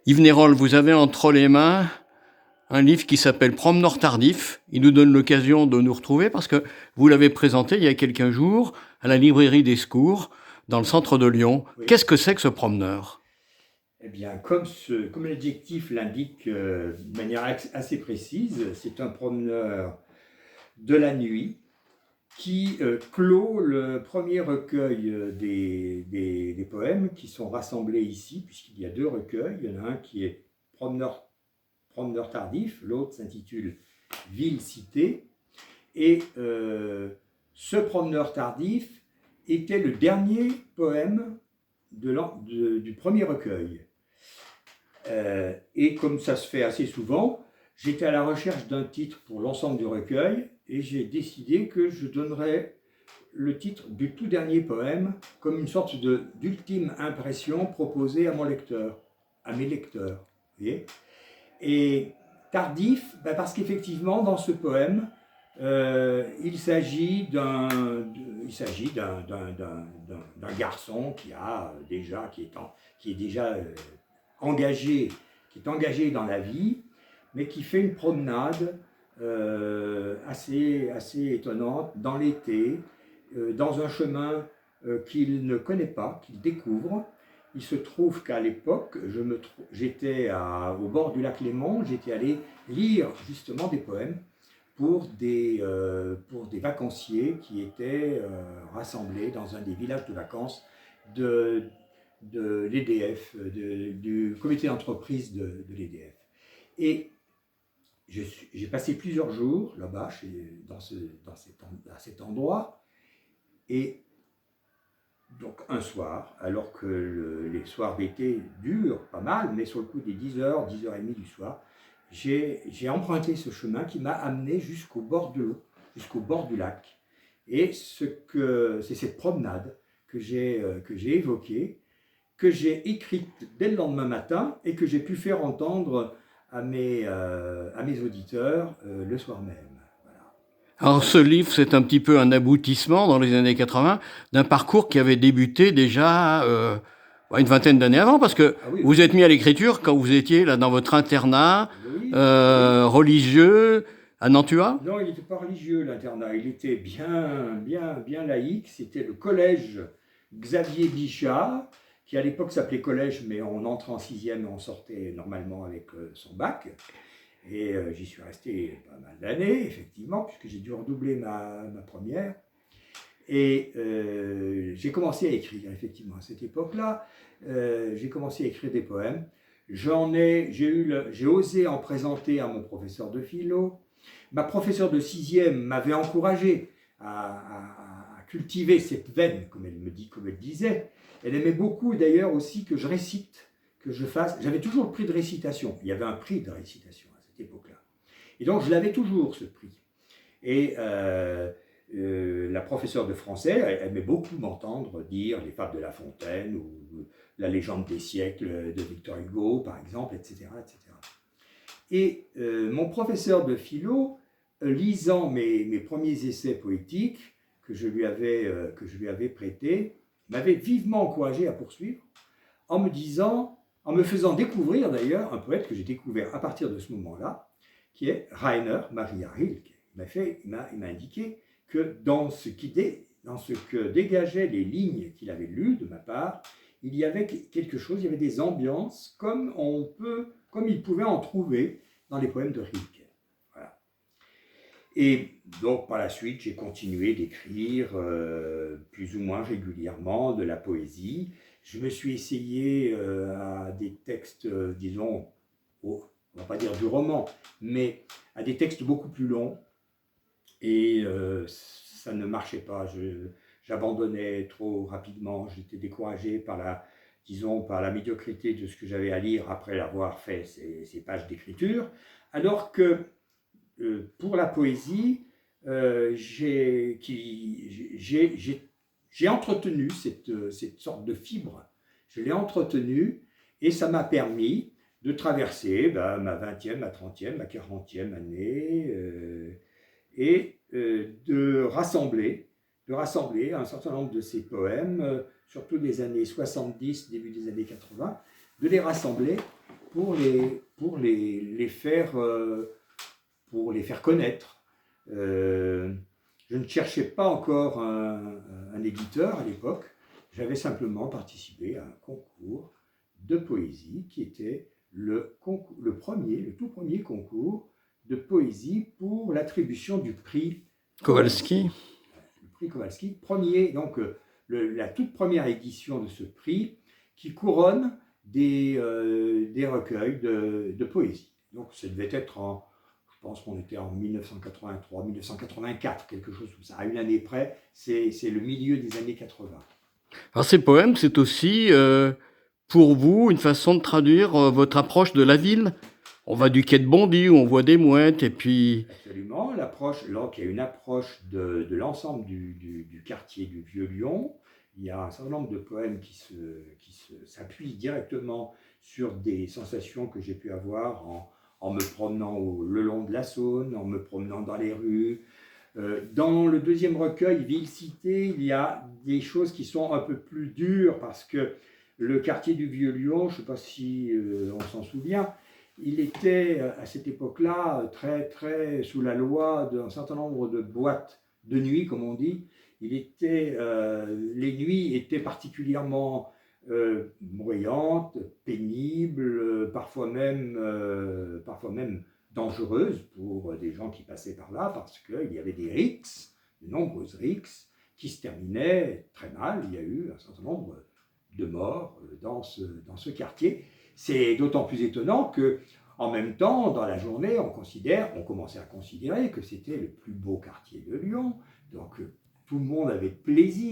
Yves Nérol, vous avez entre les mains un livre qui s'appelle Promeneur tardif. Il nous donne l'occasion de nous retrouver parce que vous l'avez présenté il y a quelques jours à la librairie des Secours, dans le centre de Lyon. Oui. Qu'est-ce que c'est que ce promeneur? Eh bien, comme l'adjectif l'indique de manière assez précise, c'est un promeneur de la nuit qui clôt le premier recueil des poèmes qui sont rassemblés ici, puisqu'il y a deux recueils. Il y en a un qui est Promeneur tardif, l'autre s'intitule Ville-Cité. Et ce Promeneur tardif était le dernier poème du premier recueil. Et comme ça se fait assez souvent, j'étais à la recherche d'un titre pour l'ensemble du recueil et j'ai décidé que je donnerais le titre du tout dernier poème comme une sorte d'ultime impression proposée à mon lecteur, à mes lecteurs. Vous voyez ? Et tardif, parce qu'effectivement, dans ce poème, il s'agit d'un garçon qui est déjà engagé, qui est engagé dans la vie, mais qui fait une promenade assez étonnante dans l'été, dans un chemin qu'il ne connaît pas, qu'il découvre. Il se trouve qu'à l'époque, j'étais au bord du lac Léman, j'étais allé lire justement des poèmes pour des vacanciers qui étaient rassemblés dans un des villages de vacances de l'EDF, du comité d'entreprise de l'EDF. Et j'ai passé plusieurs jours là-bas, à cet endroit, et donc un soir, alors que les soirs d'été durent pas mal, mais sur le coup des 10h, 10h30 du soir, j'ai emprunté ce chemin qui m'a amené jusqu'au bord de l'eau, jusqu'au bord du lac. Et c'est cette promenade que j'ai évoquée, que j'ai écrite dès le lendemain matin et que j'ai pu faire entendre à mes auditeurs le soir même. Alors ce livre, c'est un petit peu un aboutissement dans les années 80 d'un parcours qui avait débuté déjà une vingtaine d'années avant, parce que Ah oui, vous êtes mis à l'écriture quand vous étiez là dans votre internat religieux à Nantua. Non, il n'était pas religieux l'internat, il était bien laïque. C'était le collège Xavier Bichat, qui à l'époque s'appelait collège, mais on entrait en sixième et on sortait normalement avec son bac. Et j'y suis resté pas mal d'années, effectivement, puisque j'ai dû redoubler ma première. Et j'ai commencé à écrire, effectivement, à cette époque-là. J'ai commencé à écrire des poèmes. J'ai osé en présenter à mon professeur de philo. Ma professeure de sixième m'avait encouragé à cultiver cette veine, comme elle disait. Elle aimait beaucoup, d'ailleurs, aussi que je récite, que je fasse. J'avais toujours le prix de récitation. Il y avait un prix de récitation à cette époque-là. Et donc, je l'avais toujours, ce prix. Et la professeure de français, elle aimait beaucoup m'entendre dire les fables de La Fontaine ou la légende des siècles de Victor Hugo, par exemple, etc. etc. Et mon professeur de philo, lisant mes premiers essais poétiques que je lui avais prêtés, m'avait vivement encouragé à poursuivre en me faisant découvrir d'ailleurs un poète que j'ai découvert à partir de ce moment-là, qui est Rainer Maria Rilke. Il m'a indiqué que dans ce que dégageaient les lignes qu'il avait lues de ma part, il y avait quelque chose, il y avait des ambiances comme il pouvait en trouver dans les poèmes de Rilke. Voilà. Et donc par la suite, j'ai continué d'écrire plus ou moins régulièrement de la poésie. Je me suis essayé à des textes, disons, on ne va pas dire du roman, mais à des textes beaucoup plus longs. Et ça ne marchait pas. J'abandonnais trop rapidement. J'étais découragé par la médiocrité de ce que j'avais à lire après avoir fait ces pages d'écriture. Alors que pour la poésie, j'ai entretenu cette sorte de fibre. Je l'ai entretenue et ça m'a permis de traverser ma 20e, ma 30e, ma 40e année et de rassembler un certain nombre de ces poèmes, surtout des années 70, début des années 80, de les rassembler pour les faire connaître. Je ne cherchais pas encore un éditeur à l'époque, j'avais simplement participé à un concours de poésie qui était le tout premier concours de poésie pour l'attribution du prix Kowalski. Le prix Kowalski, donc la toute première édition de ce prix qui couronne des recueils de poésie. Donc ça devait être je pense qu'on était en 1983, 1984, quelque chose comme ça. À une année près, c'est le milieu des années 80. Alors ces poèmes, c'est aussi pour vous une façon de traduire votre approche de la ville. On va du quai de Bondy où on voit des mouettes et puis... Absolument, il y a une approche de l'ensemble du quartier du Vieux-Lyon. Il y a un certain nombre de poèmes qui s'appuient directement sur des sensations que j'ai pu avoir en me promenant le long de la Saône, en me promenant dans les rues. Dans le deuxième recueil, Ville-Cité, il y a des choses qui sont un peu plus dures parce que le quartier du Vieux-Lyon, je ne sais pas si on s'en souvient, il était à cette époque-là très, très sous la loi d'un certain nombre de boîtes de nuit, comme on dit. Les nuits étaient particulièrement bruyantes, pénibles, parfois même dangereuses pour des gens qui passaient par là, parce qu'il y avait des rixes, de nombreuses rixes, qui se terminaient très mal. Il y a eu un certain nombre de morts dans ce quartier. C'est d'autant plus étonnant que, en même temps, dans la journée, on commençait à considérer que c'était le plus beau quartier de Lyon. Donc tout le monde avait plaisir